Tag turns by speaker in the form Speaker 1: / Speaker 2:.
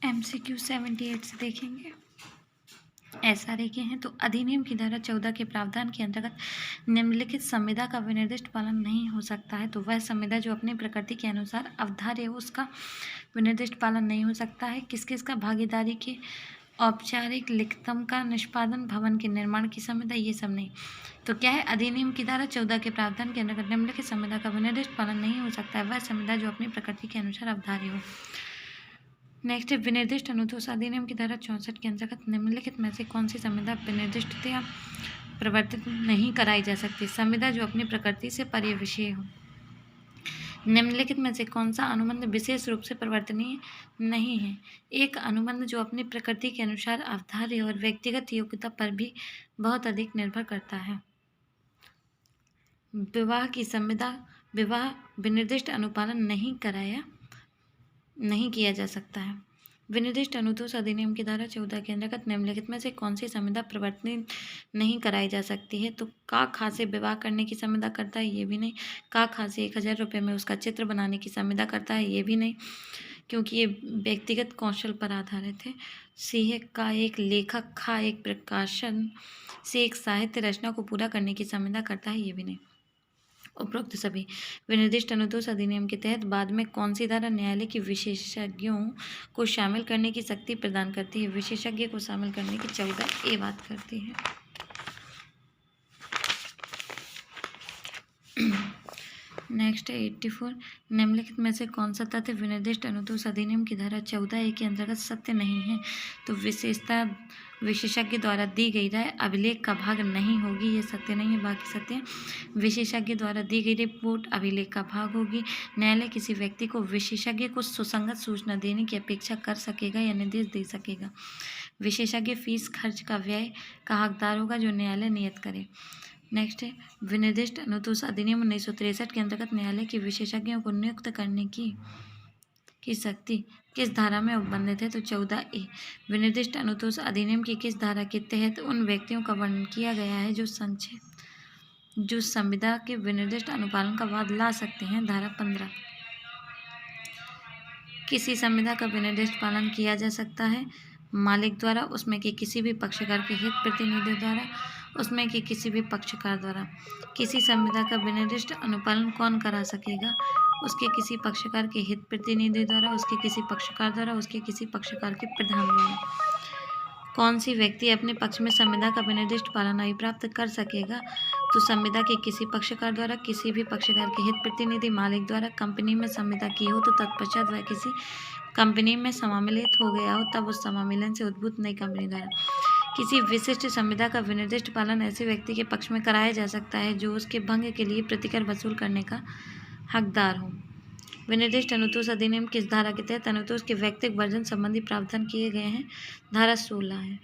Speaker 1: MCQ 78 से देखेंगे। SRA के हैं तो अधिनियम की धारा 14 के प्रावधान के अंतर्गत निम्नलिखित संविदा का विनिर्दिष्ट पालन नहीं हो सकता है। तो वह संविदा जो अपनी प्रकृति के अनुसार अवधार्य हो उसका विनिर्दिष्ट पालन नहीं हो सकता है। किस किस का भागीदारी के औपचारिक लिखितम का निष्पादन, भवन के निर्माण की संविदा, ये सब नहीं। तो क्या है, अधिनियम की धारा 14 के प्रावधान के अंतर्गत निम्नलिखित संविदा का विनिर्दिष्ट पालन नहीं हो सकता है वह संविदा जो अपनी प्रकृति के अनुसार अवधार्य हो। नेक्स्ट है विनिर्दिष्ट अनुतोष अधिनियम की धारा 64 के अंतर्गत निम्नलिखित में से कौन सी संविदा विनिर्दिष्टतया प्रवर्तित नहीं कराई जा सकती। संविदा जो अपनी प्रकृति से पर्यवसीय हो। निम्नलिखित में से कौन सा अनुबंध विशेष रूप से परिवर्तनीय नहीं है। एक अनुबंध जो अपनी प्रकृति के अनुसार अवधार्य और व्यक्तिगत योग्यता पर भी बहुत अधिक निर्भर करता है। विवाह की संविदा विवाह विनिर्दिष्ट अनुपालन नहीं किया जा सकता है। विनिर्दिष्ट अनुतोष अधिनियम की धारा 14 के अंतर्गत निम्नलिखित में से कौन सी संविदा प्रवर्तित नहीं कराई जा सकती है। तो का खा से विवाह करने की संविदा करता है, ये भी नहीं। का खा से 1000 रुपये में उसका चित्र बनाने की संविदा करता है, ये भी नहीं, क्योंकि ये व्यक्तिगत कौशल पर आधारित है। सी है का एक लेखक खा एक प्रकाशन से एक साहित्य रचना को पूरा करने की संविदा करता है, ये भी नहीं। उपरोक्त सभी विनिर्दिष्ट अनुतोष अधिनियम के तहत बाद में कौन सी धारा न्यायालय की विशेषज्ञों को शामिल करने की शक्ति प्रदान करती है। विशेषज्ञ को शामिल करने की 14A बात करती है। नेक्स्ट है 84। निम्नलिखित में से कौन सा तथ्य विनिर्दिष्ट अनुतोष अधिनियम की धारा 14A के अंतर्गत सत्य नहीं है। तो विशेषता विशेषज्ञ द्वारा दी गई राय अभिलेख का भाग नहीं होगी, ये सत्य नहीं है। बाकी सत्य है। विशेषज्ञ द्वारा दी गई रिपोर्ट अभिलेख का भाग होगी। न्यायालय किसी व्यक्ति को विशेषज्ञ को सुसंगत सूचना देने की अपेक्षा कर सकेगा या निर्देश दे सकेगा। विशेषज्ञ फीस खर्च का व्यय का हकदार होगा जो न्यायालय नियत करे। नेक्स्ट है विनिर्दिष्ट अनुतोष अधिनियम 1963 के अंतर्गत न्यायालय के विशेषज्ञों को नियुक्त करने की शक्ति किस धारा में उपबंधित है। तो 14A। विनिर्दिष्ट अनुतोष अधिनियम की किस धारा के तहत उन व्यक्तियों का वर्णन किया गया है जो संविदा के विनिर्दिष्ट अनुपालन का वाद ला सकते हैं। धारा 15। किसी संविदा का विनिर्दिष्ट पालन किया जा सकता है मालिक द्वारा, उसमें कि किसी भी पक्षकार के हित प्रतिनिधि द्वारा, उसमें कि किसी भी पक्षकार द्वारा। किसी संविदा का विनिर्दिष्ट अनुपालन कौन करा सकेगा, उसके किसी पक्षकार के हित प्रतिनिधि द्वारा, उसके किसी पक्षकार द्वारा, उसके किसी पक्षकार के प्रधान द्वारा। कौन सी व्यक्ति अपने पक्ष में संविदा का विनिर्दिष्ट पालन अभिप्राप्त कर सकेगा। तो संविदा के किसी पक्षकार द्वारा, किसी भी पक्षकार के हित प्रतिनिधि मालिक द्वारा। कंपनी में संविदा की हो तो तत्पश्चात वह किसी कंपनी में समामिलित हो गया हो तब उस समामिलन से उद्भूत नई कंपनी द्वारा। किसी विशिष्ट संविदा का विनिर्दिष्ट पालन ऐसे व्यक्ति के पक्ष में कराया जा सकता है जो उसके भंग के लिए प्रतिकर वसूल करने का हकदार हो। विनिर्दिष्ट अनुतोष अधिनियम किस धारा के तहत अनुतोष के व्यक्तिगत वर्जन संबंधी प्रावधान किए गए हैं। धारा 16 है।